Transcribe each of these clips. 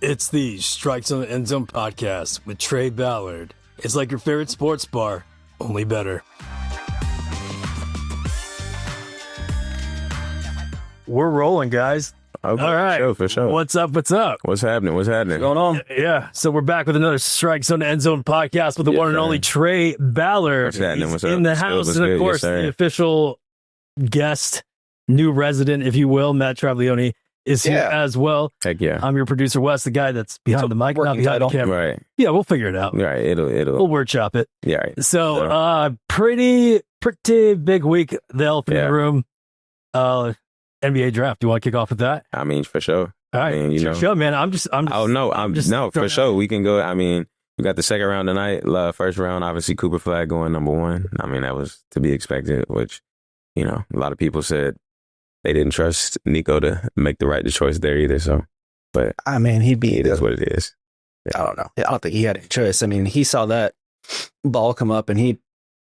It's the Strikezones Endzone podcast with Trey Ballard. It's like your favorite sports bar, only better. We're rolling, guys. Okay, all right. for sure. What's up? What's happening? What's going on? Yeah. So we're back with another Strikezones Endzone podcast with the one and only Trey Ballard. What's happening? What's up? In the house. And of course, the official guest, new resident, if you will, Matt Travaglione is here as well. Heck yeah. I'm your producer, Wes, the guy that's behind the mic, not behind the camera. Right. Yeah, we'll figure it out. Right. We'll workshop it. Yeah. Right. So, pretty big week. The elephant in the room. NBA Draft. Do you want to kick off with that? I mean, for sure. All right. I mean, Sure, man. I'm just. Oh no, for sure. We can go. I mean, we got the second round tonight. First round, obviously, Cooper Flagg going number one. I mean, that was to be expected. Which, a lot of people said they didn't trust Nico to make the right choice there either. So, but I mean, he'd be. It is what it is. Yeah. I don't know. I don't think he had a choice. I mean, he saw that ball come up and he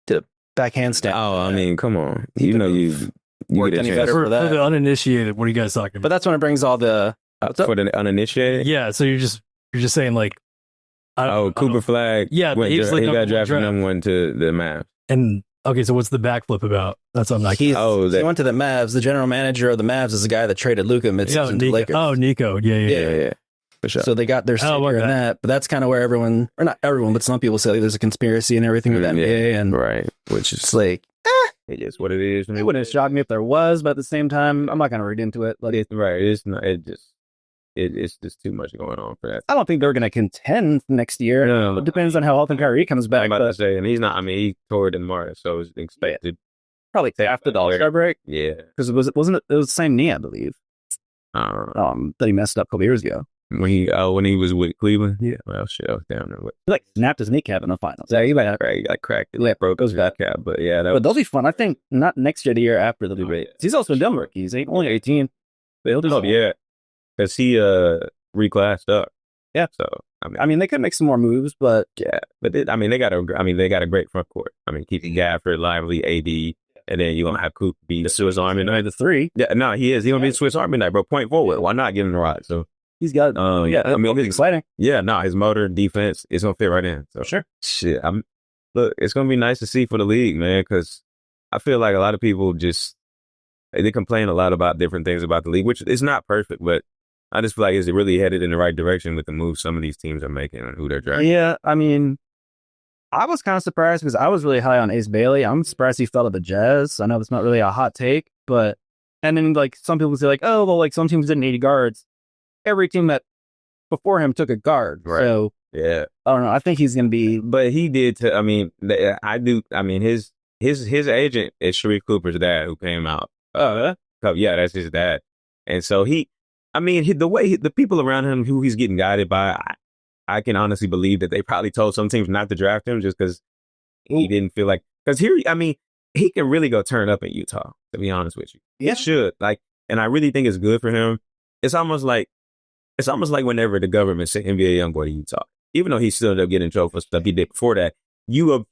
did a back handstand. Oh, I mean, come on. You worked any better for for that. For the uninitiated, what are you guys talking about? But that's when it brings all the for the uninitiated. Yeah, so you're just saying like, Cooper Flagg. Yeah, he got drafted number one to the Mavs. And okay, so what's the backflip about? That's what I'm not. He went to the Mavs. The general manager of the Mavs is the guy that traded Luka midseason to the Lakers. Oh, Nico. Yeah. For sure. So they got their sticker in that, but that's kind of where everyone, or not everyone, but some people say there's a conspiracy and everything with NBA, and right, which is like. It is what it is. It wouldn't shock me if there was, but at the same time, I'm not going to read into it. Like, it's not. It's just too much going on for that. I don't think they're going to contend next year. No. It depends on how healthy Kyrie comes back. I'm about to say, and he's not. I mean, he tore it in March, so it's expected. Probably after the All-Star break. Yeah, because it was the same knee, I believe. That he messed up a couple years ago when he was with Cleveland. Yeah, well, shit, I was down there. He snapped his kneecap in the finals. Yeah, he might have got cracked. He broke his kneecap, but yeah, but they'll be fun. I think not next year, the year after they'll be great. He's also a dumb rookie. He's only 18, but he'll do. Yeah, because he reclassed up. Yeah, so I mean, they could make some more moves, but they got a great front court. I mean, keeping Gafford, Lively, AD. And then you're going to have Coop be the Swiss Army knife. The three. Yeah, no, he is. He's going to be the Swiss Army knife, bro. Point forward. Why not give him the ride? So he's got, I mean, he's exciting. Yeah, no, his motor and defense is going to fit right in. So, sure. Shit, look, it's going to be nice to see for the league, man, because I feel like a lot of people they complain a lot about different things about the league, which is not perfect, but I just feel like it's really headed in the right direction with the moves some of these teams are making and who they're drafting. Yeah, I mean, I was kind of surprised because I was really high on Ace Bailey. I'm surprised he fell to the Jazz. I know it's not really a hot take, but and then some people say some teams didn't need guards. Every team that before him took a guard. Right. So yeah, I don't know. I think he's going to be, but he did. I do. I mean, his agent is Sharif Cooper's dad, who came out. Yeah, that's his dad, and so the way the people around him who he's getting guided by. I can honestly believe that they probably told some teams not to draft him just because he didn't feel like, because he can really go turn up in Utah, to be honest with you. Yeah. He should. And I really think it's good for him. It's almost like whenever the government sent NBA YoungBoy to Utah, even though he still ended up getting in trouble for stuff he did before that, you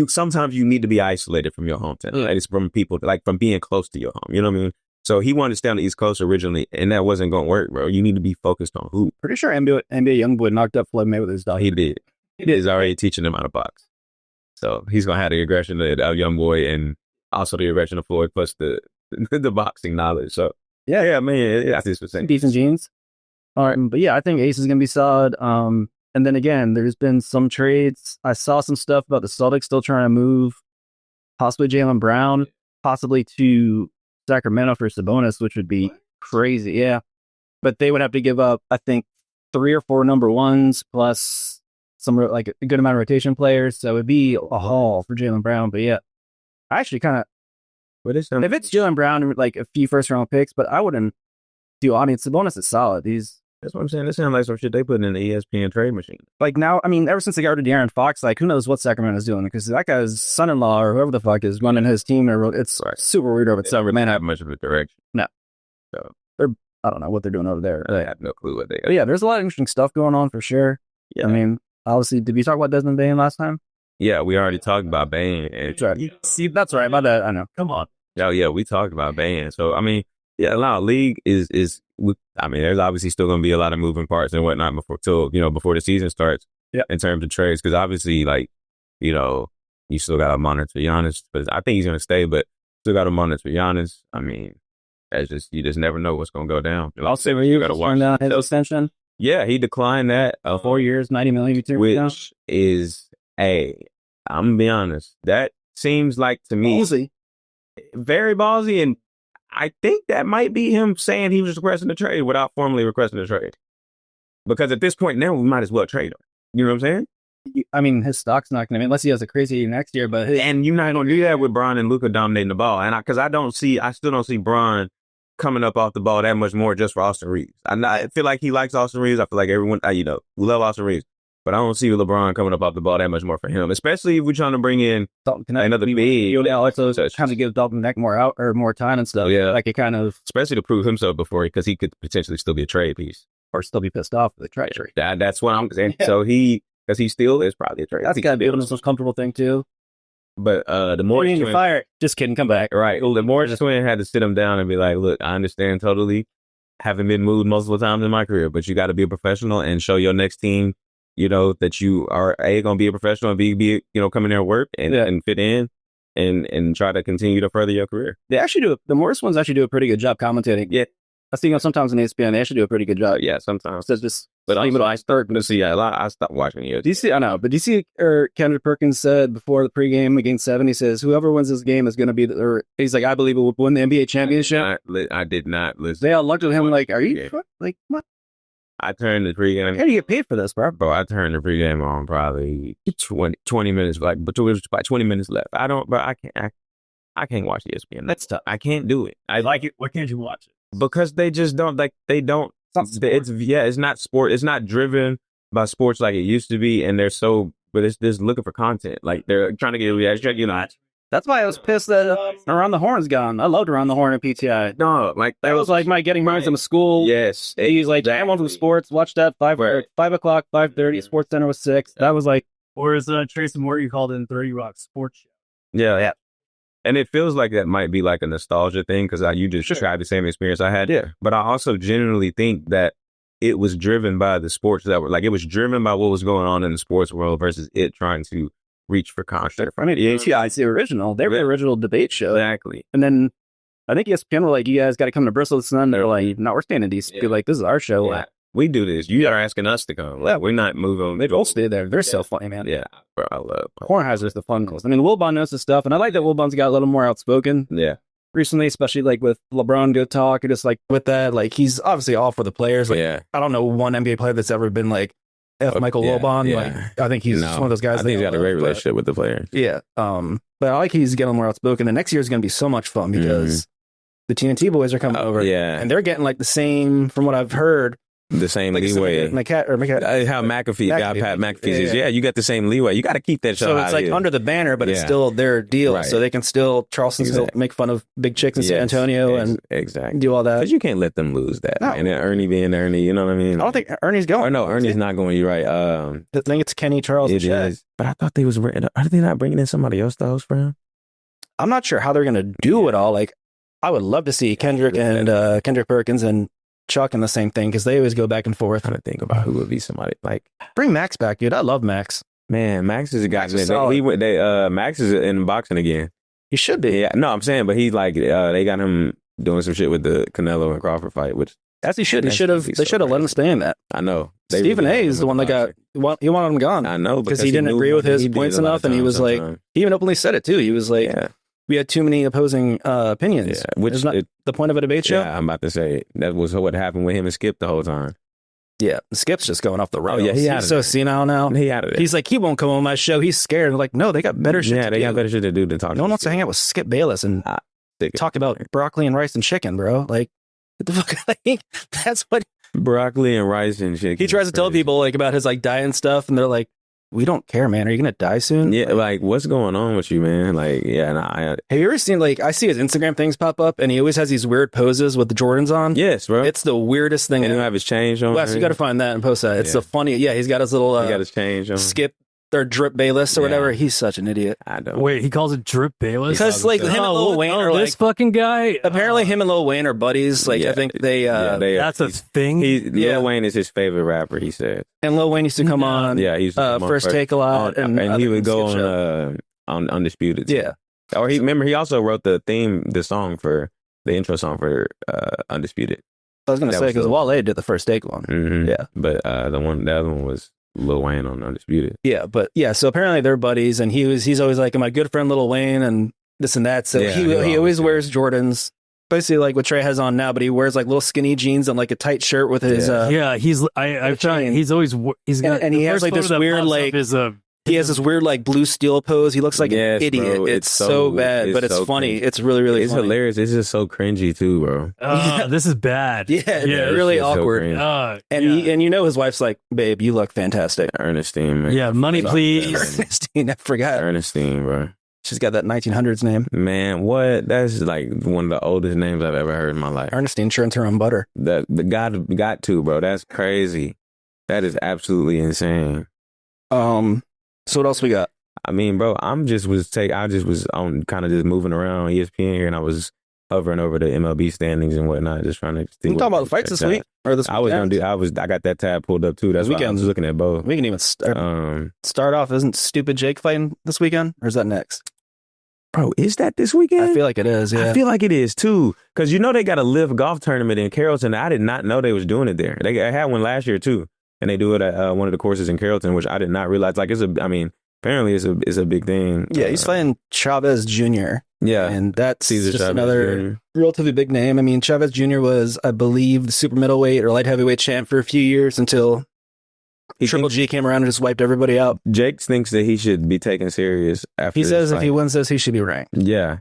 sometimes you need to be isolated from your hometown. Like, it's from people, from being close to your home. You know what I mean? So he wanted to stay on the East Coast originally, and that wasn't going to work, bro. You need to be focused on hoop. Pretty sure NBA YoungBoy knocked up Floyd Mayweather's dog. He did. He's already teaching him how to box. So he's going to have the aggression of YoungBoy and also the aggression of Floyd plus the boxing knowledge. So, yeah, man, that's just the same. Decent genes. All right, but yeah, I think Ace is going to be solid. And then again, there's been some trades. I saw some stuff about the Celtics still trying to move possibly Jaylen Brown, possibly to Sacramento for Sabonis, which would be crazy. Yeah. But they would have to give up, I think, 3 or 4 number ones plus some a good amount of rotation players. So it would be a haul for Jaylen Brown. But yeah, I actually kind of, if it's Jaylen Brown, a few first round picks, but I wouldn't Sabonis is solid. That's what I'm saying. This sounds like some shit they put in the ESPN trade machine. Now, ever since they got rid of De'Aaron Fox, who knows what Sacramento's doing? Because that guy's son-in-law or whoever the fuck is running his team. It's super weird over itself. They don't have much of a direction. No. So I don't know what they're doing over there. I have no clue what they got. But yeah, there's a lot of interesting stuff going on for sure. Yeah. Obviously, did we talk about Desmond Bane last time? Yeah, we already talked about Bane. That's right. See, that's right. My bad. I know. Come on. Oh, yeah, we talked about Bane. So, Yeah, no, league is. I mean, there's obviously still going to be a lot of moving parts and whatnot before the season starts. Yeah. In terms of trades, because obviously, like, you still got to monitor Giannis, but I think he's going to stay. But still got to monitor Giannis. I mean, you just never know what's going to go down. Like, I'll say where you got to watch down his extension. Yeah, he declined that 4 years, $90 million, which is I'm gonna be honest. That seems like to me ballsy. Very ballsy, and I think that might be him saying he was requesting a trade without formally requesting a trade. Because at this point now, we might as well trade him. You know what I'm saying? I mean, his stock's not going to, unless he has a crazy year next year. But and you're not going to do that with Bron and Luka dominating the ball. And because I still don't see Bron coming up off the ball that much more just for Austin Reeves. I feel like he likes Austin Reeves. I feel like everyone, love Austin Reeves. But I don't see LeBron coming up off the ball that much more for him, especially if we're trying to bring in another big. Yeah, also kind of give Dalton Neck more time and stuff. Yeah, like it kind of, especially to prove himself because he could potentially still be a trade piece or still be pissed off with the trade. That's what I'm saying. Yeah. So because he still is probably a trade. That's got to be the most comfortable thing too. But the more you fire, just kidding, come back. Right. The Morris twin had to sit him down and be like, "Look, I understand totally. Haven't been moved multiple times in my career, but you got to be a professional and show your next team." That you are going to be a professional and be come in there and work and fit in and try to continue to further your career. They actually the Morris ones actually do a pretty good job commentating. Yeah. I see, sometimes in ESPN, they actually do a pretty good job. Yeah, sometimes. But I stopped watching it. Do you see, I know, but do you see, Kendrick Perkins said before the pregame against 7, he says, whoever wins this game is going to be, he's like, I believe it will win the NBA championship. I did not listen. They all looked at him like, are you, like, what? I turned the pregame. How do you get paid for this, bro? Bro, I turned the pregame on probably 20 minutes, but it was about 20 minutes left. I can't watch ESPN. That's tough. I can't do it. I like it. Why can't you watch it? Because they just don't it's not sport. It's not driven by sports like it used to be. And but it's just looking for content. Like they're trying to get a reaction, That's why I was pissed that Around the Horn's gone. I loved Around the Horn at PTI. No, like that was like my getting mine from school. Yes. He's like, I want from sports. Watch that 5 o'clock, 5:30. Sports Center was 6. That was like, or as Tracy Morton called it in 30 Rock Sports Show. Yeah. And it feels like that might be like a nostalgia thing because you just tried the same experience I had. Yeah. But I also genuinely think that it was driven by the sports that were like, it was driven by what was going on in the sports world versus it trying to reach for content. I mean, it's the original. They were the original debate show. Exactly. And then I think ESPN were like, you guys got to come to Bristol this Sunday. They're like, no, we're staying in DC. Yeah. Like, this is our show. Yeah. We do this. You are asking us to come. Yeah, we're not moving. They both stay there. They're so funny, man. Yeah, bro, I love Kornheiser's the fun ones. I mean, Wilbon knows his stuff, and I like that Wilbon's got a little more outspoken. Yeah. Recently, especially like with LeBron good talk, and just like with that, like he's obviously all for the players. Like, I don't know one NBA player that's ever been like Michael Wilbon. Yeah. Like, I think he's one of those guys. I think he's got a great relationship with the players. Yeah. But I like he's getting more outspoken. The next year is going to be so much fun because the TNT boys are coming over. Yeah. And they're getting like the same, from what I've heard. The same leeway. How McAfee got Pat McAfee's. Yeah, you got the same leeway. You got to keep that show. So it's like under the banner, but it's still their deal. Right. So they can still, Charleston still make fun of big chicks in San Antonio and do all that. Because you can't let them lose that. No. And Ernie being Ernie, you know what I mean? I don't think Ernie's going. Oh, no, Ernie's not going. You're right. I think it's Kenny, Charles, and Shaq. But I thought are they not bringing in somebody else to host for him? I'm not sure how they're going to do it all. Like, I would love to see Kendrick and Kendrick Perkins and Chuck in the same thing because they always go back and forth. I'm trying to think about who would be somebody like. Bring Max back, dude. I love Max. Man, Max is a guy. Max is in boxing again. He should be. Yeah, no, I'm saying, but he's like they got him doing some shit with the Canelo and Crawford fight, which as he should. They should have let him stay in that. I know. Stephen A is the one that he wanted him gone. I know because he didn't agree with his points enough, and he was like, he even openly said it too. He was like. Yeah. We had too many opposing opinions. Yeah, which is not the point of a debate show. Yeah, I'm about to say that was what happened with him and Skip the whole time. Yeah, Skip's just going off the rails. Oh, yeah, he's so senile now. He out of it. He's like, he won't come on my show. He's scared. I'm like, no, they got better shit. Yeah, they got better shit to do to talk. No one wants to hang out with Skip Bayless and talk about broccoli and rice and chicken, bro. Like, what the fuck? Like, that's what broccoli and rice and chicken. He tries to tell people like about his like diet and stuff, and they're like, we don't care, man. Are you gonna die soon? Yeah, like what's going on with you, man? Like, have you ever seen like I see his Instagram things pop up, and he always has these weird poses with the Jordans on? Yes, bro. It's the weirdest thing. And he'll have his change on. Wes, you got to find that and post that. It's the funny. Yeah, he's got his little. He got his change on. Skip or Drip Bayless or Yeah. whatever. He's such an idiot. I don't. Wait, he calls it Drip Bayless? Because like him and Lil Wayne are this like fucking guy? apparently him and Lil Wayne are buddies. Like Yeah. I think they That's a thing? Yeah. Lil Wayne is his favorite rapper. He said. and Lil Wayne used to come on. Yeah, he used to come on First Take a lot, and he would go skit show. on Undisputed. Yeah. Or he also wrote the song for the intro song for Undisputed. I was gonna That say was because the- Wale did the First Take one. Mm-hmm. Yeah. But the other one was Lil Wayne on Undisputed. Yeah, but yeah, so apparently they're buddies, and he's always like, my good friend Lil Wayne, and this and that. So Yeah, he he always always wears Jordans, basically like what Trey has on now, but he wears like little skinny jeans and like a tight shirt with his. Yeah, I've tried. He's always he's got And he the has, first like, this photo that weird, pops like- up is he has this weird like blue steel pose. He looks like Yes, an idiot. bro, it's so bad, but it's so funny. cringy. It's really really It's funny. hilarious. It's just so cringy too, bro. this is bad. Yeah, it's really it's so awkward. cringy. And you know his wife's like, babe, you look fantastic. Ernestine, man. yeah, money Fuck please. that, man. Ernestine, I forgot. Ernestine, bro. She's got that 1900s name. Man, what? That's like one of the oldest names I've ever heard in my life. Ernestine churns her own butter. The got to, bro. That's crazy. That is absolutely insane. So what else we got? I mean, bro, I just was on kind of just moving around ESPN here, and I was hovering over the MLB standings and whatnot, just trying to see. You talking about the fights this week or this? I was gonna I got that tab pulled up too. That's why I was looking at both. We can even start off. Isn't Stupid Jake fighting this weekend, or is that next? Bro, is that this weekend? I feel like it is. Yeah, I feel like it is too, because they got a live golf tournament in Carrollton. I did not know they was doing it there. They had one last year too, and they do it at one of the courses in Carrollton, which I did not realize. Like apparently it's a big thing. Yeah, he's fighting Chavez Jr. Yeah, and that's Cesar just Chavez another Jr. relatively big name. I mean, Chavez Jr. was, I believe, the super middleweight or light heavyweight champ for a few years until Triple G came around and just wiped everybody out. Jake thinks that he should be taken serious after. He says this if he fight. wins this, he should be ranked. Yeah,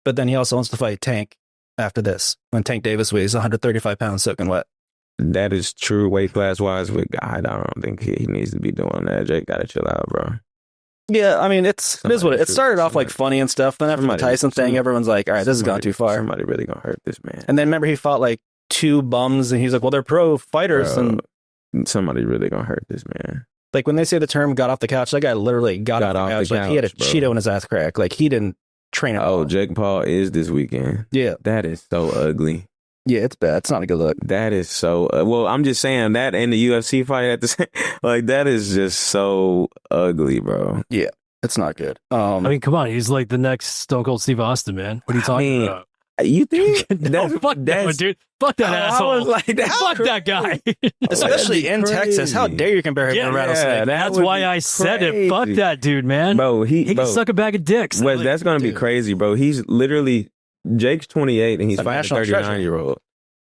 But then he also wants to fight Tank after this, when Tank Davis weighs 135 pounds soaking wet. that is true weight class wise, but I don't think he needs to be doing that. Jake got to chill out, bro. Yeah, I mean, it is what it started off like funny and stuff. Then after the Tyson thing, everyone's like, all right, this has gone too far. Somebody really gonna hurt this man. And then remember, he fought like two bums, and he's like, well, they're pro fighters. Bro, And somebody really gonna hurt this man. like when they say the term got off the couch, that guy literally got off the couch. Like he had a couch, bro. Cheeto in his ass crack. Like he didn't train at all. Oh, Jake Paul is this weekend. Yeah. That is so ugly. Yeah, it's bad. It's not a good look. That is so. Well, I'm just saying that and the UFC fight at the same. Like that is just so ugly, bro. Yeah, it's not good. I mean, come on, he's like the next Stone Cold Steve Austin, man. What are you talking about? You think? No, fuck that one, dude. Fuck that asshole. I was like, fuck that guy. Especially in crazy. Texas. How dare you compare him to a rattlesnake? That's why I said it. Fuck that dude, man. Bro, he can suck a bag of dicks. Well, that's gonna be crazy, bro. He's literally Jake's 28 and he's A fighting a national 39-year-old.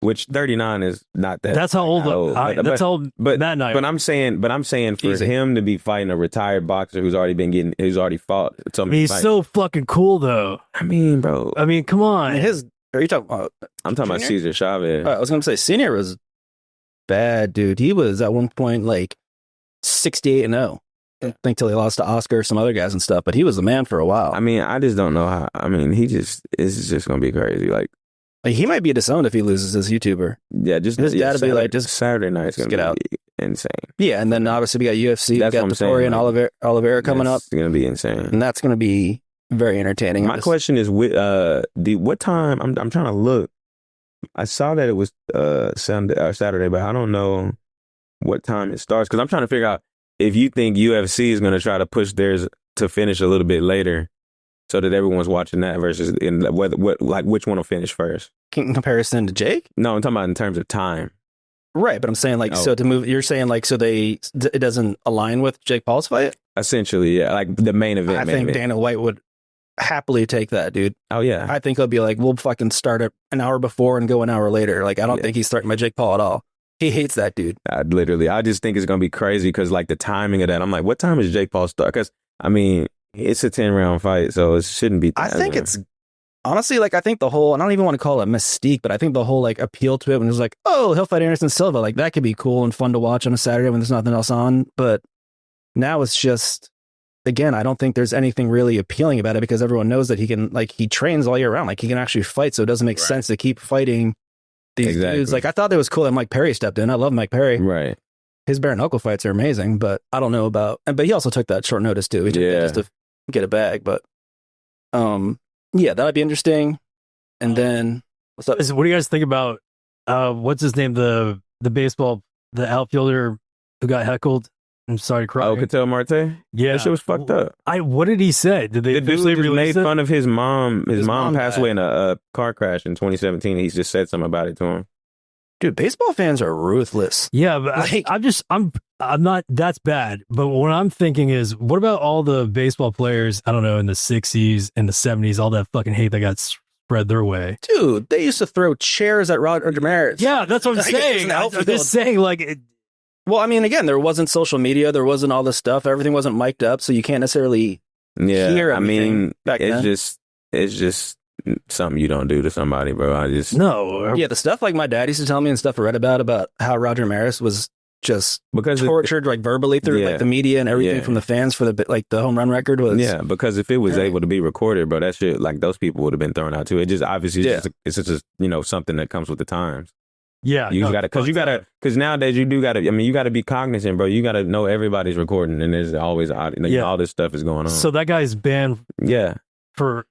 Which 39 is not that. That's how old. That's how old Matt and I. But I'm saying for Easy. him to be fighting a retired boxer who's already fought. So many he's fights. so fucking cool, though. I mean, bro. I mean, come on. Are you talking about? I'm talking about Junior? Cesar Chavez. I was going to say, Senior was bad, dude. He was at one point like 68-0. I think till he lost to Oscar, some other guys and stuff. But he was the man for a while. I mean, I just don't know how. I mean, this is just gonna be crazy. Like, He might be disowned if he loses his YouTuber. yeah, just His dad would be like, just Saturday night's gonna get out. be insane. Yeah, and then obviously we got UFC, That's we what I'm got saying, Vittoria and like, Oliveira coming up, It's gonna be insane. and that's going to be very entertaining. My question is, what time? I'm trying to look. I saw that it was Sunday or Saturday, but I don't know what time it starts because I'm trying to figure out if you think UFC is going to try to push theirs to finish a little bit later, so that everyone's watching that versus which one will finish first. In comparison to Jake, No, I'm talking about in terms of time. right? But I'm saying like so to move. You're saying like so it doesn't align with Jake Paul's fight. Essentially, yeah, like the main event. I think Dana White would happily take that, dude. Oh yeah, I think he'll be like, we'll fucking start it an hour before and go an hour later. Like I don't think he's starting by Jake Paul at all. He hates that dude. I just think it's gonna be crazy because like the timing of that. I'm like, what time is Jake Paul start? Because I mean, it's a 10-round fight, so it shouldn't be. I think it's honestly like I think the whole, and I don't even want to call it mystique, but I think the whole like appeal to it when it's like, oh, he'll fight Anderson Silva, like that could be cool and fun to watch on a Saturday when there's nothing else on. But now it's just, again, I don't think there's anything really appealing about it because everyone knows that he trains all year round, like he can actually fight. So it doesn't make sense to keep fighting these dudes. Like I thought that was cool that Mike Perry stepped in. I love Mike Perry. Right. his bare knuckle fights are amazing, but I don't know about. But he also took that short notice too. He took that just to get a bag. But yeah, that'd be interesting. And then what's up? What do you guys think about what's his name? The outfielder who got heckled. I'm sorry to cry. Oh, Ketel Marte? Yeah. That shit was fucked up. What did he say? Did they the dude just made fun of his mom? His mom passed away in a car crash in 2017. He just said something about it to him. Dude, baseball fans are ruthless. Yeah, but I'm not, that's bad. But what I'm thinking is, what about all the baseball players, I don't know, in the 60s and the 70s, all that fucking hate that got spread their way? Dude, they used to throw chairs at Roger Maris. Yeah, that's what I'm saying. I'm just saying, like... Well, I mean, again, there wasn't social media. There wasn't all this stuff. Everything wasn't mic'd up, so you can't necessarily hear everything. It's just something you don't do to somebody, bro. Yeah, the stuff like my dad used to tell me and stuff I read about how Roger Maris was just tortured like verbally through like the media and everything from the fans for the home run record was. Yeah, because if it was able to be recorded, bro, that shit, like those people would have been thrown out too. It just obviously it's just something that comes with the times. Yeah, because nowadays you do gotta. I mean, you gotta be cognizant, bro. You gotta know everybody's recording, and there's always all this stuff is going on. So that guy's banned. Yeah, for.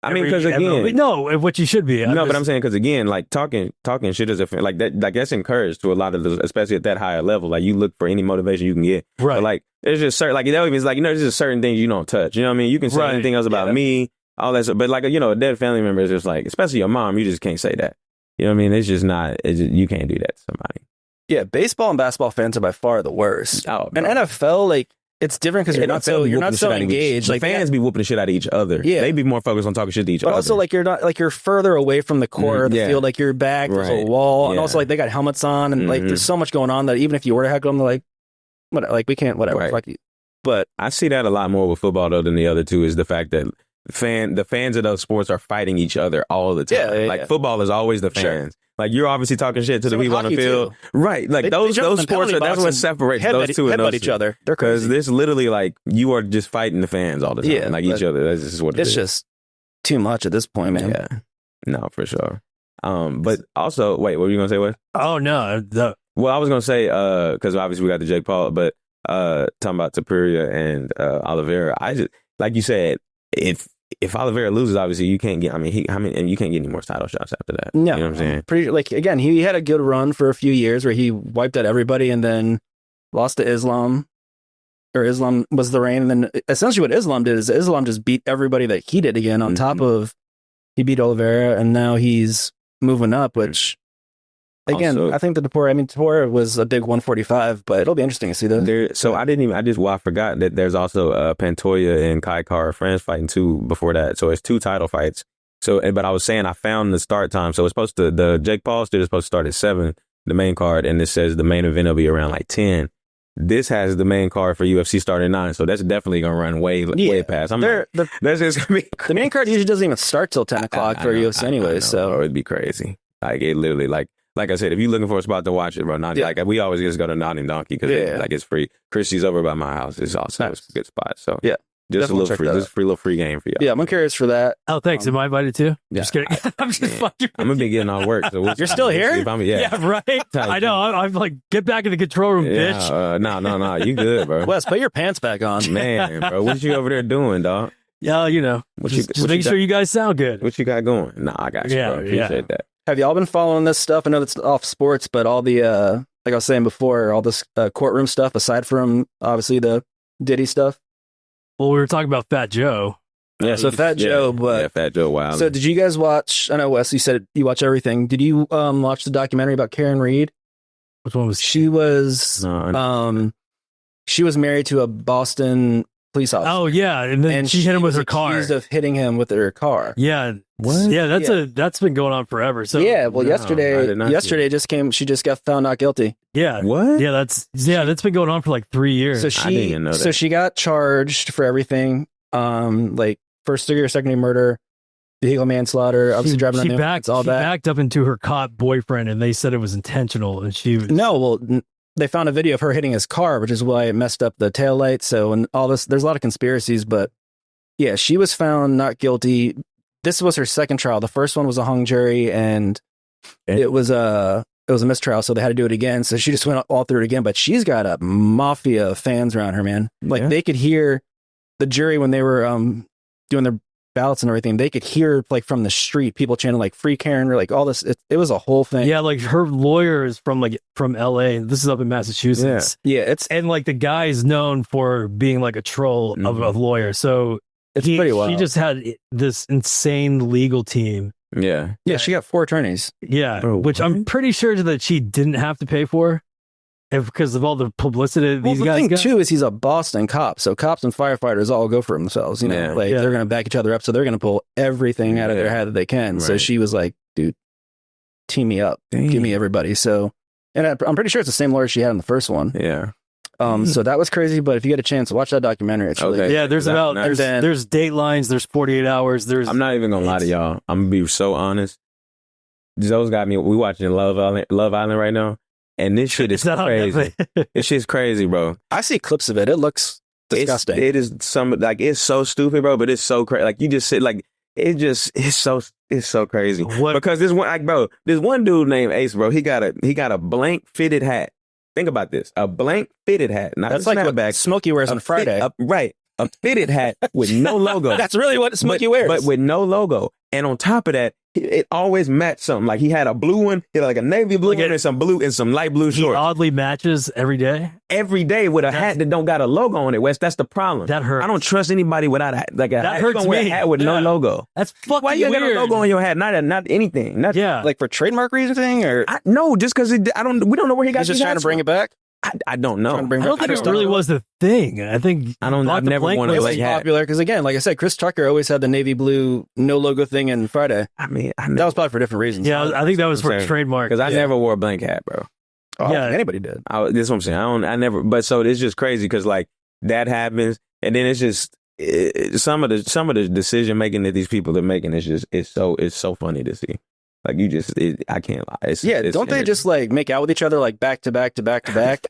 I mean, because again, no, what you should be. But I'm saying because again, like talking shit is like that. Like that's encouraged to a lot of those, especially at that higher level. Like you look for any motivation you can get. Right. But like there's just certain there's just certain things you don't touch. You know what I mean? You can say anything else about me, all that stuff. But like a dead family member is just like, especially your mom, you just can't say that. You know what I mean? It's just not. You can't do that to somebody. Yeah, baseball and basketball fans are by far the worst. Oh, and NFL, like it's different because you're not so engaged. Like fans be whooping the shit out of each other. Yeah, they be more focused on talking shit to each other. But also, like you're further away from the core of the field. Like your back, there's a wall, and also like they got helmets on, and like there's so much going on that even if you were to heckle them, they're like, what? Like we can't, whatever. Fuck you. But I see that a lot more with football though than the other two. Is the fact that the fans of those sports are fighting each other all the time. Like football is always the fans. Sure. Like you're obviously talking shit to the people on the field, right? Like those sports that's what separates those two and those each other. They're crazy because this literally like you are just fighting the fans all the time, like each other. That's just what it is. It's just too much at this point, man. Yeah, no, for sure. But also, wait, what were you gonna say? What? Oh no, well, I was gonna say because obviously we got the Jake Paul, but talking about Tapuria and Oliveira, I just like you said, if Oliveira loses, obviously you can't get. I mean, you can't get any more title shots after that. No, you know what I'm saying? Pretty like again, he had a good run for a few years where he wiped out everybody, and then lost to Islam, or Islam was the reign, and then essentially what Islam did is Islam just beat everybody that he did again. On top of he beat Oliveira, and now he's moving up, which. Again, also, I think that Tapuria was a big 145, but it'll be interesting to see that. I forgot that there's also Pantoja and Kai Kara France fighting too before that. So it's 2 title fights. So, but I was saying I found the start time. So it's the Jake Paul shit is supposed to start at 7, the main card, and it says the main event will be around like 10. This has the main card for UFC starting 9, so that's definitely gonna run way past. That's just gonna be the main card usually doesn't even start till 10 o'clock for UFC anyway. So it'd be crazy. Like it literally like I said, if you're looking for a spot to watch it, bro, like we always just go to Naughty Donkey because it's free. Christie's over by my house. It's also a good spot. So just a little free, just a little free game for you. Yeah, I'm curious for that. Oh, thanks. Am I invited too? Yeah, just kidding. I'm just fucking. I'm gonna be getting all work. So you're still here? Yeah, right. I know. I'm like, get back in the control room, bitch. No, you good, bro. Wes, put your pants back on, man, bro. What you over there doing, dog? Yeah, just make sure you guys sound good. What you got going? Nah, I got you, bro. Appreciate that. Have y'all been following this stuff? I know that's off sports, but all the, like I was saying before, all this courtroom stuff, aside from obviously the Diddy stuff. Well, we were talking about Fat Joe. Yeah, so Fat Joe, but Fat Joe, wow. So did you guys watch, I know Wes, you said you watch everything. Did you watch the documentary about Karen Reed? Which one was she was married to a Boston police officer. Oh yeah, and then she hit him with her car. Accused of hitting him with her car. Yeah. What? Yeah, that's been going on forever. So yesterday she just got found not guilty. Yeah. What? Yeah, that's been going on for like 3 years. So I didn't even know that. So she got charged for everything. Like first degree or second degree murder, vehicle manslaughter, obviously driving on the ambulance, all that. She backed up into her cop boyfriend, and they said it was intentional. And she was they found a video of her hitting his car, which is why it messed up the taillight. So, and all this, there's a lot of conspiracies, but yeah, she was found not guilty. This was her second trial. The first one was a hung jury, and it was it was a mistrial, so they had to do it again. So she just went all through it again. But she's got a mafia of fans around her, man. Like they could hear the jury when they were doing their ballots and everything. They could hear like from the street people chanting like "Free Karen" or like all this. It was a whole thing. Yeah, like her lawyer is from LA. This is up in Massachusetts. Yeah, and like the guy is known for being like a troll of a lawyer. So it's pretty wild. She just had this insane legal team. Yeah. She got 4 attorneys. Yeah, Bro, which I'm pretty sure that she didn't have to pay for, because of all the publicity these guys thing got. too is he's a Boston cop, so cops and firefighters all go for themselves. You know, they're going to back each other up, so they're going to pull everything out of their head that they can. Right. So she was like, "Dude, team me up, give me everybody." So, and I'm pretty sure it's the same lawyer she had in the first one. Yeah. So that was crazy, but if you get a chance, watch that documentary. It's really yeah, there's there's datelines, there's 48 hours. I'm not even gonna lie to y'all. I'm gonna be so honest. Those got me. We watching Love Island right now, and this shit is crazy. This shit's crazy, bro. I see clips of it. It looks disgusting. It is it's so stupid, bro. But it's so crazy. Like you just sit like it's so crazy. Because this one dude named Ace, bro. He got a blank fitted hat. Think about this. A blank fitted hat. Not that's like what Smokey wears on Friday. Right. A fitted hat with no logo. That's really what Smokey wears. But with no logo. And on top of that, it always matched something. Like he had a blue one, he had like a navy blue one and some blue and some light blue shorts. He oddly matches every day? Every day with a hat that don't got a logo on it, Wes. That's the problem. That hurts. I don't trust anybody without a hat. Like a that hat. hurts me. Wear a hat with no logo. That's fucking Why you weird. got a logo on your hat? Not anything. Like for trademark reason or no, just because we don't know where he got. He's just trying to bring it back. I don't know. I don't think it really was the thing. I've never wanted to like popular because again, like I said, Chris Tucker always had the navy blue no logo thing in Friday. I mean, that was probably for different reasons. Yeah, I think that was for trademark. Because I never wore a blank hat, bro. Oh, yeah, anybody did. This is what I'm saying. I never. But so it's just crazy because like that happens, and then it's just some of the decision making that these people are making is just it's so funny to see. Like I can't lie. Don't they just like make out with each other like back to back to back to back?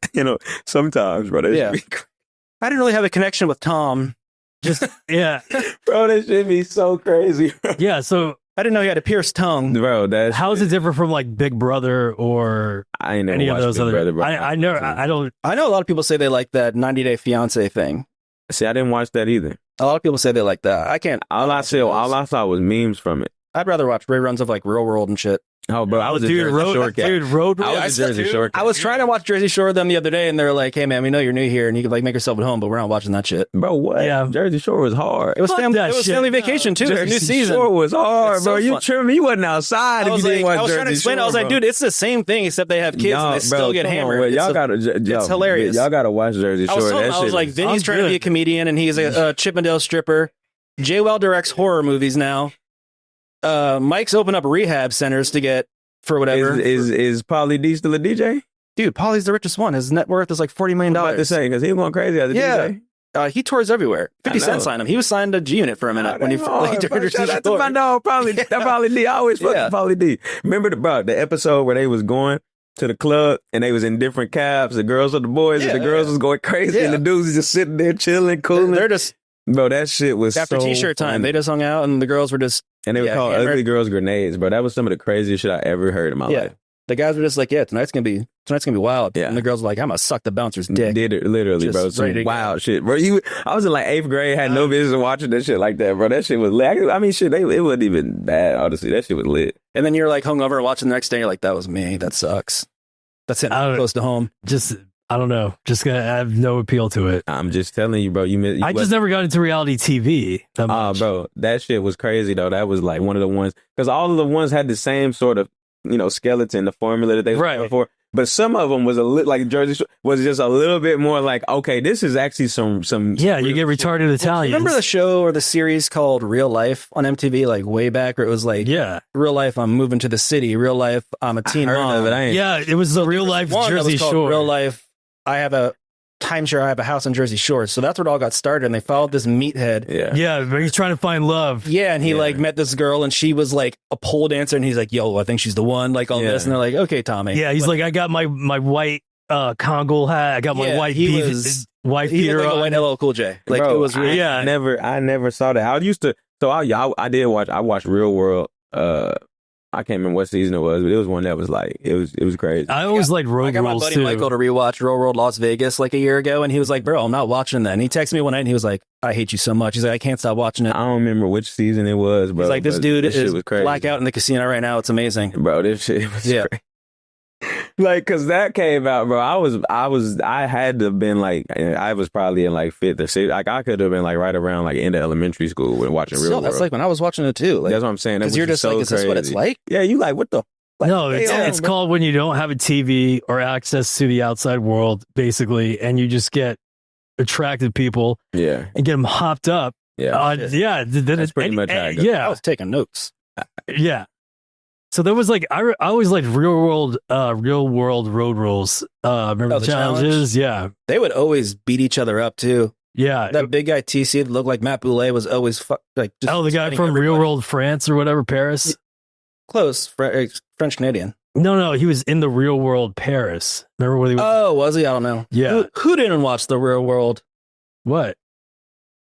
Sometimes, bro. I didn't really have a connection with Tom. Just bro. That should be so crazy. Bro. Yeah, so I didn't know he had a pierced tongue, bro. How is it different from like Big Brother or any of those other? Brother, I know a lot of people say they like that 90 Day Fiance thing. See, I didn't watch that either. A lot of people say they like that. I can't. All I saw was memes from it. I'd rather watch reruns of like Real World and shit. Oh, bro, I was a Jersey Shore cat. Dude, Road. I was a Jersey Shore cat. I was trying to watch Jersey Shore with them the other day, and they're like, "Hey, man, we know you're new here, and you can like make yourself at home, but we're not watching that shit." Bro, what? Yeah, Jersey Shore was hard. It was family vacation too. Jersey New season. Shore was hard, bro. You tripping me? You wasn't outside. I was trying to explain. I was like, dude, it's the same thing except they have kids and they still get hammered. It's hilarious. Y'all gotta watch Jersey Shore. I was like, Vinny's trying to be a comedian, and he's a Chippendale stripper. Jay Well directs horror movies now. Mike's opened up rehab centers to get for whatever. Is Pauly D still a DJ? Dude, Pauly's the richest one. His net worth is like $40 million. About to say because he was going crazy as a DJ. He tours everywhere. 50 Cent signed him. He was signed to G Unit for a minute when he turned Shout out to my dog, Pauly D. I always fucking Pauly D. Remember the episode where they was going to the club and they was in different cabs. The girls or the boys, and the girls was going crazy, and the dudes was just sitting there chilling, cooling. They're just. Bro, that shit was after T-shirt time. They just hung out, and the girls were just and they were called ugly girls grenades, bro. That was some of the craziest shit I ever heard in my life. The guys were just like, tonight's gonna be wild. Yeah. And the girls were like, I'm gonna suck the bouncer's dick. Did it literally, bro. Some wild shit, bro. I was in like 8th grade, had no business watching that shit like that, bro. That shit was lit. I mean, shit, it wasn't even bad, honestly. That shit was lit. And then you're like hungover watching the next day. You're like, that was me. That sucks. That's it. Close to home. I don't know. I have no appeal to it. I'm just telling you, bro. I just never got into reality TV that much. Bro, that shit was crazy though. That was like one of the ones because all of the ones had the same sort of skeleton, the formula that they were before. But some of them was a little like Jersey Shore was just a little bit more like, okay, this is actually some. Yeah, you get retarded Italians. Remember the show or the series called Real Life on MTV, like way back, where it was like, Real Life, I'm moving to the city. Real Life, I'm a teen mom. It was the Real Life Jersey Shore. Real Life. I have a timeshare. I have a house in Jersey Shore. So that's where it all got started. And they followed this meathead. Yeah, but he's trying to find love. Yeah, and he like met this girl and she was like a pole dancer. And he's like, yo, I think she's the one. Like all this. And they're like, okay, Tommy. Yeah, he's like, I got my white Congo hat. I got my white beater. He looked like a white LL Cool J. Like bro, it was really. I never saw that. I used to. So I watched Real World. I can't remember what season it was, but it was one that was like it was crazy. I always liked I Road got my Rules buddy too. Michael to rewatch Real World Las Vegas like a year ago, and he was like, "Bro, I'm not watching that." And he texted me one night, and he was like, "I hate you so much." He's like, "I can't stop watching it." I don't remember which season it was, bro. He's like, "This but dude shit is was crazy. blackout in the casino right now. It's amazing." Bro, this shit was Yeah. crazy. Like, cause that came out, bro. I had to have been like, I was probably in like 5th or 6th. Like, I could have been like right around like end of elementary school when watching Real Still, World. that's like when I was watching it too. Like, That's what I'm saying. because you're just so like, "Is this what it's crazy. like?" Yeah, you like, what the? Like, No, it's bro. called when you don't have a TV or access to the outside world, basically, and you just get attractive people Yeah, and get them hopped up. yeah. Yeah, then That's pretty much how it goes. I Yeah, was taking notes. yeah. So there was like I always liked real world road rules. Remember the the challenges? Yeah, They would always beat each other up too. yeah. That big guy TC that looked like Matt Boulay was always like just Oh, the guy fighting from everybody. Real World France or whatever, Paris. Close French Canadian. No, he was in the Real World Paris. Remember when he was? Oh, was he? I don't know. Yeah. Who didn't watch the Real World? What?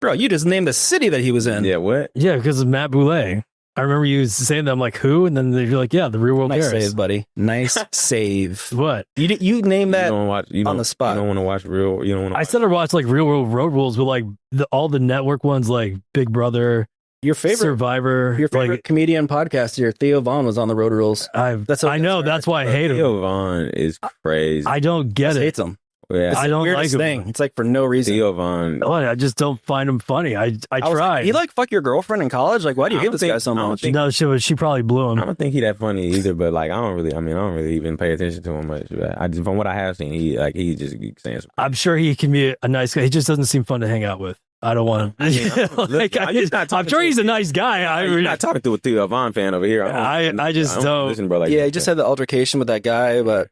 Bro, you just named the city that he was in. Yeah, what? Yeah, because of Matt Boulay. I remember you saying that. I'm like, who? And then you're like, yeah, the Real World Nice Paris. save, buddy. Nice save. What? You name that. You don't watch. You on don't, the spot. You don't want to watch real. You don't want to. I said I watched like Real World Road Rules, but like all the network ones, like Big Brother, Your favorite Survivor. Your favorite like comedian podcast here, Theo Vaughn, was on the Road Rules. I know that's why I hate him. Theo Vaughn is crazy. I don't get it. Hates him. Yeah, It's I the don't weirdest like him. thing. It's like for no reason. Theo Vaughn. Oh, I just don't find him funny. I was like, tried. he like fuck your girlfriend in college? Like, why do you I hate don't this think- guy so I don't much? think- No, she probably blew I him. don't think he that funny either, but like I don't really even pay attention to him much. But I just, from what I have seen, he just keeps saying some. I'm sure he can be a nice guy. He just doesn't seem fun to hang out with. I don't want him. I'm sure he's a nice guy. You're not talking to a Theo Vaughn fan over here. I just don't. Listen, bro, like, Yeah, he just had the altercation with that guy, but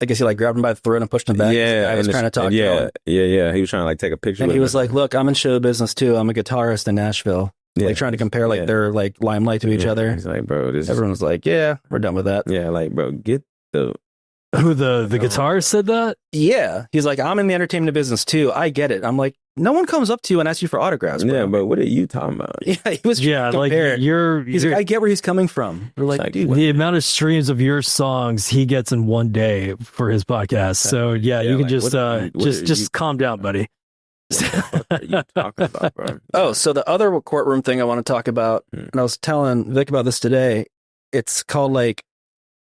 I guess he like grabbed him by the throat and pushed him back. Yeah, I was and trying to talk to him. yeah. He was trying to like take a picture. And with he was him. like, "Look, I'm in show business too. I'm a guitarist in Nashville." Yeah. Like trying to compare like Yeah. their like limelight to each Yeah. other. He's like, bro, this. Everyone was like, "Yeah, we're done with that." Yeah, like, bro, get the. Who the guitarist said that? Yeah, he's like, "I'm in the entertainment business too. I get it." I'm like, no one comes up to you and asks you for autographs, bro. Yeah, but what are you talking about? Yeah, he was Yeah, like compared. He's like, you're I get where he's coming from. We're like, Like, dude, the amount of streams of your songs he gets in one day for his podcast. So yeah, you can like, just what are you- calm down, buddy. What the fuck are you talking about, bro? Oh, so the other courtroom thing I want to talk about, and I was telling Vic about this today. It's called like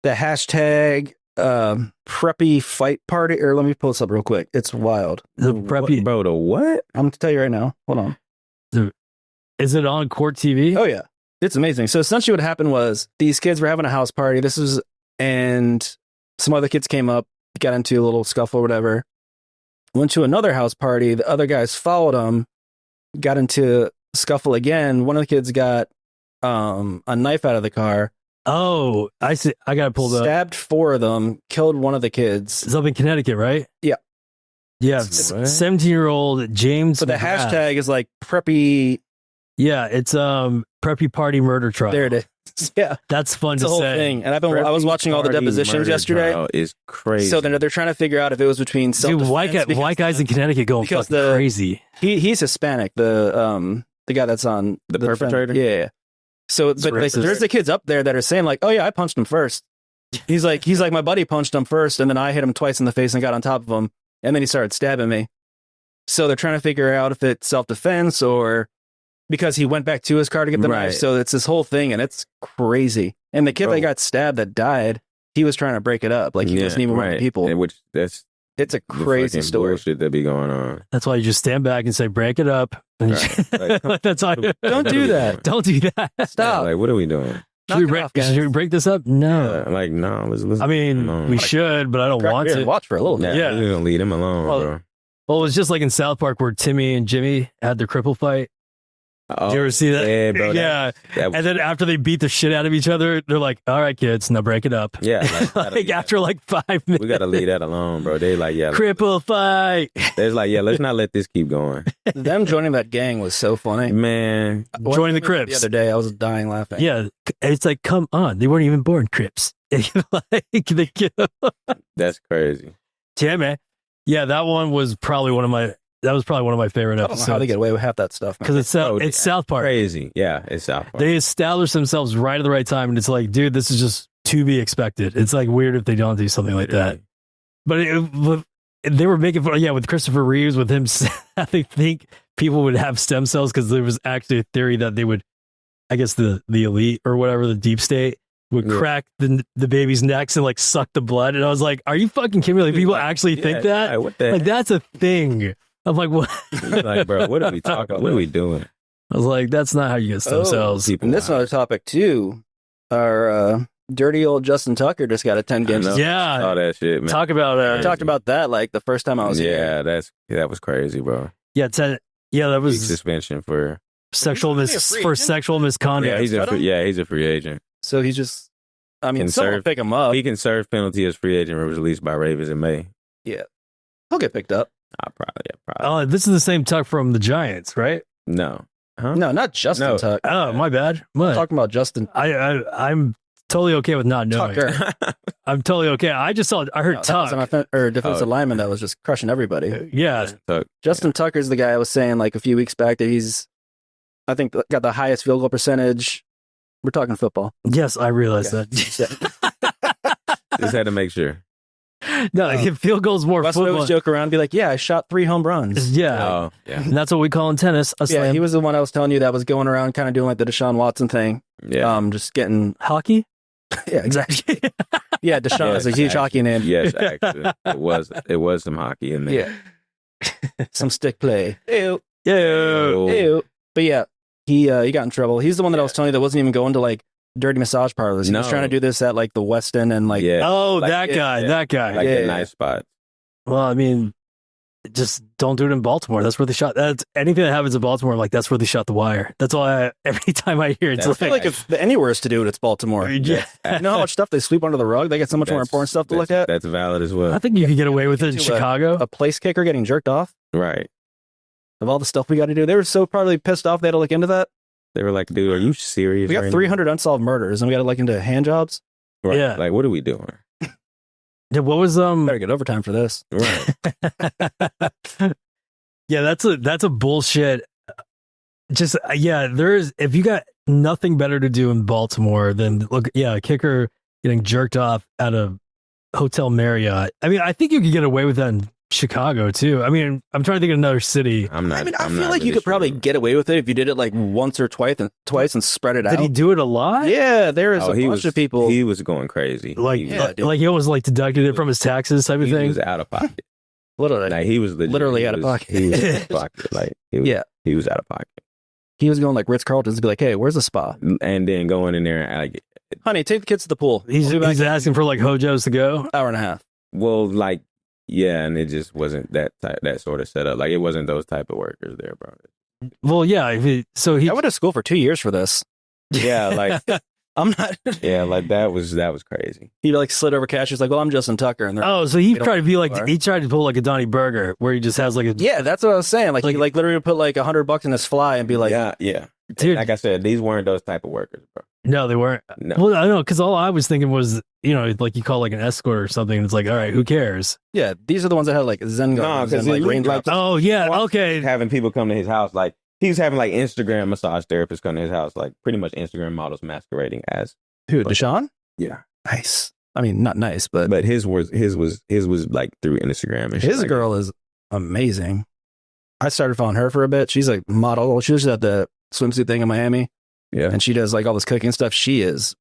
the hashtag preppy fight party. Or let me pull this up real quick. It's wild. The preppy, Bro, the what? I'm going to tell you right now. Hold on. is it on Court TV? Oh yeah, it's amazing. So essentially, what happened was these kids were having a house party. And some other kids came up, got into a little scuffle or whatever. Went to another house party. The other guys followed them, got into a scuffle again. One of the kids got a knife out of the car, Oh, I see. I got to pull up. stabbed 4 of them, killed one of the kids. It's up in Connecticut, right? Yeah. Yeah. What? 17-year-old James. So the McGrath. hashtag is like preppy. Yeah, it's preppy party murder trial. There it is. Yeah, That's fun it's to the whole say. thing. And I was watching all the Party depositions murder yesterday. trial is crazy. So they're trying to figure out if it was between Dude, self-defense. white guys in Connecticut going because fucking crazy. He's Hispanic. The guy that's on The perpetrator? Yeah. So, but like, racist. there's the kids up there that are saying like, "Oh yeah, I punched him first." He's like, my buddy punched him first, and then I hit him twice in the face and got on top of him, and then he started stabbing me. So they're trying to figure out if it's self-defense or because he went back to his car to get the Right. knife. So it's this whole thing, and it's crazy. And the kid Bro. that got stabbed that died, he was trying to break it up. Like he wasn't even one of the people. And which that's It's a the crazy fucking story. bullshit that be going on. That's why you just stand back and say, break it up. And Right. Like, that's all. Don't do that. Don't do that. Stop. Like, what are we doing? Should we, Knock it off, guys. should we break this up? No. Like, no, let's I mean, no. we should, but I don't Crack want beer to. and watch for a little bit. Yeah. We're gonna leave him alone, Well, bro. Well, it was just like in South Park where Timmy and Jimmy had their cripple fight. Oh, Did you ever see that? Yeah, bro. Yeah. That, And then after they beat the shit out of each other, they're like, all right, kids, now break it up. yeah, Like after like 5 minutes. we gotta leave that alone, bro. They like, yeah, Cripple fight. there's like, yeah, let's not let this keep going, Them joining that gang was so funny. man. Joining the The Crips. other day, I was dying laughing. Yeah. It's like, come on. They weren't even born Crips. Like, they, That's crazy. yeah, man. Yeah, that one was probably one of my That was probably one of my favorite I don't know episodes. how they get away with half that stuff. Because it's South Park. Crazy. Yeah, it's South Park. They establish themselves right at the right time, and it's like, dude, this is just to be expected. It's like weird if they don't do something like that. But they were making fun, with Christopher Reeves, with him. They think people would have stem cells because there was actually a theory that they would, I guess the elite or whatever, the deep state would crack the baby's necks and like suck the blood. And I was like, are you fucking kidding me? Like people actually think that? Like that's a thing. I'm like, what? Like, bro, what are we talking about? What are we doing? I was like, that's not how you get stem cells. And this is another topic too. Our dirty old Justin Tucker just got a 10 game. Yeah. All that shit, man. Talk about I talked about that like the first time I was here. That was crazy, bro. Yeah, that was suspension for sexual misconduct. Yeah, he's a free agent. So he's just, I mean, someone will pick him up. He can serve penalty as free agent or was released by Ravens in May. Yeah, he'll get picked up. Probably. Oh, this is the same Tuck from the Giants, right? No. Huh? No, not Justin Tuck. Oh, my bad. What? I'm talking about Justin. I'm totally okay with not knowing. Tucker. I'm totally okay. I heard Tuck. Defensive lineman that was just crushing everybody. Yeah. Justin Tucker's the guy I was saying like a few weeks back that he's, I think, got the highest field goal percentage. We're talking football. Yes, I realized that. Just had to make sure. No, field goals more Wes football. always joke around and be like, yeah, I shot 3 home runs. Yeah. And that's what we call in tennis a slam. He was the one I was telling you that was going around kind of doing like the Deshaun Watson thing. Yeah. Just getting hockey. Yeah, exactly. Yeah, Deshaun is a huge hockey name. Yes, actually. It was some hockey in there. Yeah. Some stick play. Ew. But yeah, he got in trouble. He's the one that I was telling you that wasn't even going to like dirty massage parlors. He was trying to do this at like the West End and like that guy. Like a nice spot. Well, I mean, just don't do it in Baltimore. That's where they shot. That's anything that happens in Baltimore. Like that's where they shot The Wire. That's all. Every time I hear it, I feel like if anywhere is to do it, it's Baltimore. Yeah. You know how much stuff they sweep under the rug? They get so much more important stuff to look at. That's valid as well. I think you could get away with it in Chicago. A place kicker getting jerked off. Right. Of all the stuff we got to do, they were so probably pissed off they had to look into that. They were like, dude, are you serious? We got 300 unsolved murders and we got to look into hand jobs. Right. Yeah. Like, what are we doing? Yeah, what was better get overtime for this. Right. Yeah, that's a bullshit. Just there's if you got nothing better to do in Baltimore than a kicker getting jerked off at a Hotel Marriott. I mean, I think you could get away with that in Chicago too. I mean, I'm trying to think of another city. I feel like you could probably get away with it if you did it like once or twice and spread it out. Did he do it a lot? Yeah, there is a bunch of people. He was going crazy. He almost like deducted it from his taxes type of thing. He was out of pocket. Literally, like he was literally out of pocket. He was out of pocket. Like he was out of pocket. He was going like Ritz Carlton's to be like, hey, where's the spa? And then going in there and like, honey, take the kids to the pool. He's asking for like Hojos to go. Hour and a half. Well, like. Yeah, and it just wasn't that sort of setup. Like it wasn't those type of workers there, bro. Well, yeah. I went to school for 2 years for this. Yeah, like I'm not. Yeah, like that was crazy. He like slid over cash. He's like, "Well, I'm Justin Tucker." And so he tried to be like he tried to pull like a Donnie Burger, where he just has like a that's what I was saying. Like he like literally put like $100 in his fly and be like, yeah. Dude, like I said, these weren't those type of workers, bro. No, they weren't. No. Well, I don't know, because all I was thinking was, like you call like an escort or something, and it's like, all right, who cares? Yeah, these are the ones that had like Zen guns and like raindrops. Oh yeah, okay. Having people come to his house, like he was having like Instagram massage therapists come to his house, like pretty much Instagram models masquerading as who? Deshaun? Yeah, nice. I mean, not nice, but his was like through Instagram. And his like girl is amazing. I started following her for a bit. She's like model. She was at the swimsuit thing in Miami. Yeah, and she does like all this cooking stuff. She is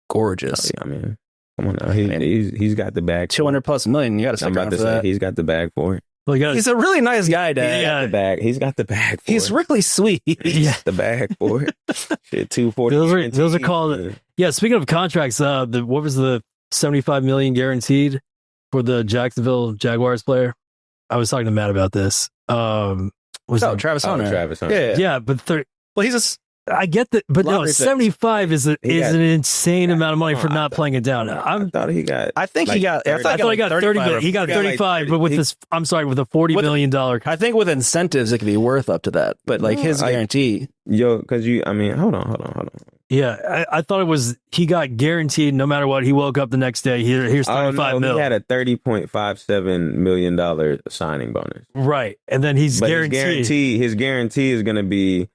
gorgeous. I mean, come on now. He's got the bag. 200+ million. You got to stick around for that. He's got the bag for it. Well, he's a really nice guy, Dad. Yeah, the bag. He's got the bag. He's really sweet. He's got the bag for it. Shit, 240. Those are called. Yeah. Speaking of contracts, what was the $75 million guaranteed for the Jacksonville Jaguars player? I was talking to Matt about this. Travis Hunter. Yeah, but well, he's I get that, but no, 75 is an insane amount of money for not playing it down. I thought he got. I think he got. I thought he got 30. He got 35, but with this, I'm sorry, with a $40 million. I think with incentives, it could be worth up to that. But like his guarantee, because hold on. Yeah, I thought it was he got guaranteed no matter what. He woke up the next day. Here's 35 mil. He had a $30.57 million signing bonus. Right, and then he's guaranteed. His guarantee is going to be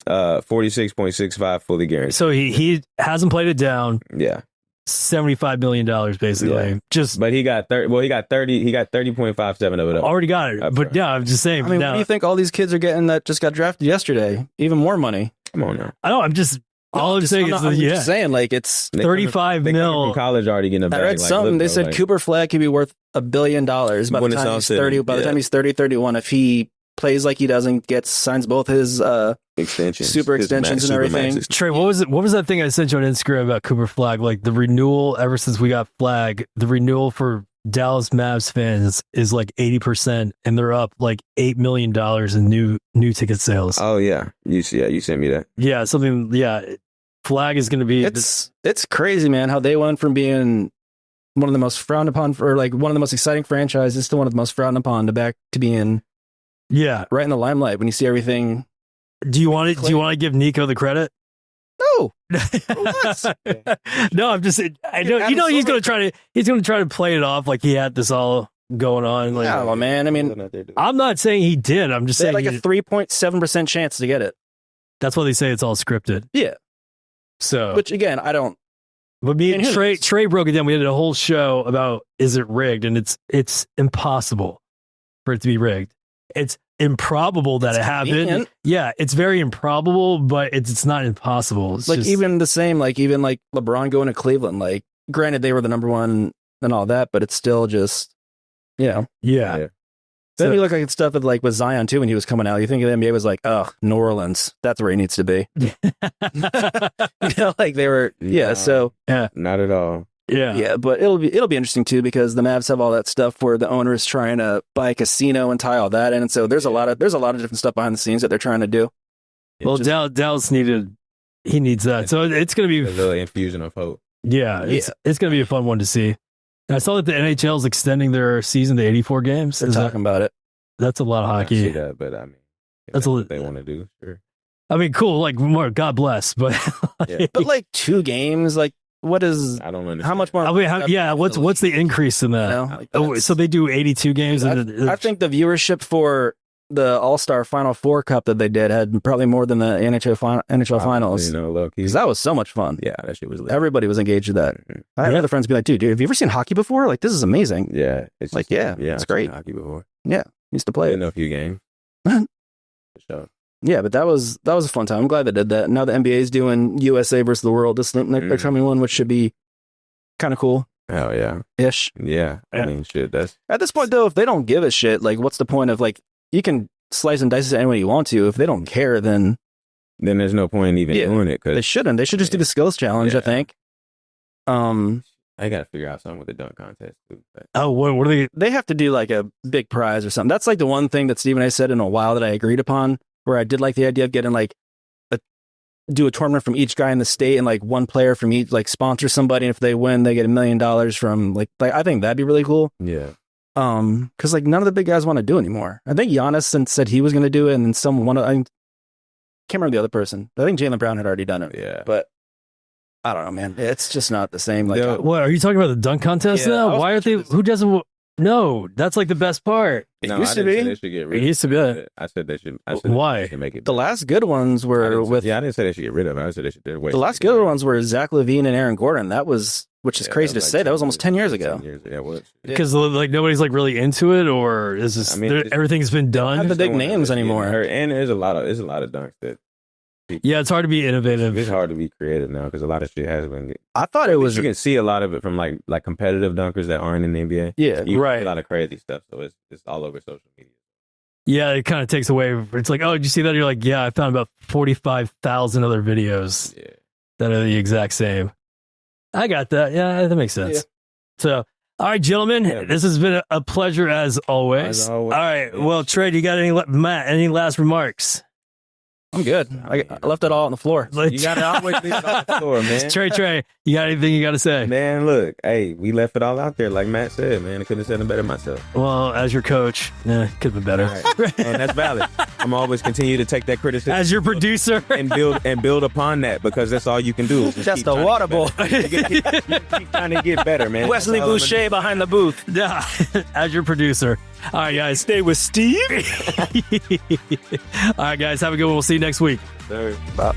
46.65 fully guaranteed. So he hasn't played it down. Yeah. $75 million basically. Yeah. But he got 30.57 of it up. Already got it. But yeah, I'm just saying. I mean, what do you think all these kids are getting that just got drafted yesterday? Even more money. Come on now. I know. I'm just saying just saying like it's 35 mil from college already getting a bag. I read something. They said Cooper Flagg could be worth $1 billion by the time he's 30. By the time he's 31, if he plays like he does and signs both his super extensions and everything. Trey, what was that thing I sent you on Instagram about Cooper Flagg? Like the renewal ever since we got Flagg, the renewal for Dallas Mavs fans is like 80%, and they're up like $8 million in new ticket sales. Oh yeah, you sent me that. Yeah, something. Yeah, Flagg is going to be. It's crazy, man. How they went from being one of the most frowned upon, or like one of the most exciting franchises, to one of the most frowned upon, to back to being right in the limelight when you see everything. Do you want to give Nico the credit? No. No, I'm just. I know. He's going to try to play it off like he had this all going on. Like, yeah, well, man. I mean, I'm not saying he did. I'm just saying like a 3.7% chance to get it. That's why they say it's all scripted. Yeah. So, which again, I don't. But me and Trey broke it down. We did a whole show about is it rigged, and it's impossible for it to be rigged. It's improbable that it happened. Yeah, it's very improbable, but it's not impossible. It's like just, even the same, like even like LeBron going to Cleveland. Like, granted, they were the number one and all that, but it's still just, yeah. Then you look like stuff with Zion too when he was coming out. You think the NBA was like, oh, New Orleans, that's where he needs to be. Like they were, So not at all. Yeah, but it'll be interesting too because the Mavs have all that stuff where the owner is trying to buy a casino and tie all that in, and so there's a lot of different stuff behind the scenes that they're trying to do. Well, Dallas needs that, so it's going to be a little infusion of hope. Yeah, it's going to be a fun one to see. And I saw that the NHL is extending their season to 84 games. They're talking about it. That's a lot of hockey. I see that, but I mean, that's what they want to do. Sure. I mean, cool. Like more, God bless, but but like 2 games, like. What is? I don't understand. How much more? I mean, what's the increase in that? So they do 82 games. I think the viewership for the All-Star Final Four Cup that they did had probably more than the NHL Finals. Because that was so much fun. Yeah, that shit was lit. Everybody was engaged with that. I had other friends be like, dude, have you ever seen hockey before? Like, this is amazing. Yeah. It's like, it's great. Hockey before. Yeah. Used to play it. In a few games. For sure. Yeah, but that was a fun time. I'm glad they did that. Now the NBA is doing USA versus the world this next coming one, which should be kind of cool. Oh yeah, ish. Yeah, I mean, shit. That's at this point though. If they don't give a shit, like, what's the point of like? You can slice and dice it any way you want to. If they don't care, then there's no point in even doing it. Cause they shouldn't. They should just do the skills challenge. I think. I got to figure out something with the dunk contest too. But. Oh, what are they? They have to do like a big prize or something. That's like the one thing that Stephen A said in a while that I agreed upon. Where I did like the idea of getting like do a tournament from each guy in the state and like one player from each, like sponsor somebody. And if they win, they get $1 million from like I think that'd be really cool. Yeah. Cause like none of the big guys want to do anymore. I think Giannis said he was going to do it. And then I can't remember the other person. I think Jaylen Brown had already done it. Yeah. But I don't know, man. It's just not the same. Like, what are you talking about the dunk contest now? Why aren't they, who doesn't, no, that's like the best part. It used to be. They should get rid it used to be. I said they should. Why? They should make it. The last good ones were with. I didn't say they should get rid of it. I said they should. The last good ones were Zach LaVine and Aaron Gordon. That was, which is crazy to say. That was almost 10 years ago. 10 years, yeah, it was. Because like nobody's like really into it, or is this? Everything's been done. Not the big names anymore. And there's a lot of dunks that. Yeah, it's hard to be innovative. It's hard to be creative now because a lot of shit has been. I thought it was. You can see a lot of it from like competitive dunkers that aren't in the NBA. Yeah, right. A lot of crazy stuff, so it's all over social media. Yeah, it kind of takes away. It's like, oh, did you see that? You're like, yeah, I found about 45,000 other videos that are the exact same. I got that. Yeah, that makes sense. Yeah. So, all right, gentlemen, this has been a pleasure as always. All right. Well, Trey, do you got any last remarks? I'm good. I left it all on the floor. You gotta always leave it on the floor, man. Trey, you got anything you got to say? Man, look, hey, we left it all out there, like Matt said, man. I couldn't have said it better myself. Well, as your coach, could have been better. Right. And that's valid. I'm always continue to take that criticism As your producer, and build upon that, because that's all you can do. Just a water boy. You keep trying to get better, man. Wesley Boucher behind the booth. yeah, as your producer. All right, guys, stay with Steve. All right, guys, have a good one. We'll see you next week. Sir. Bye.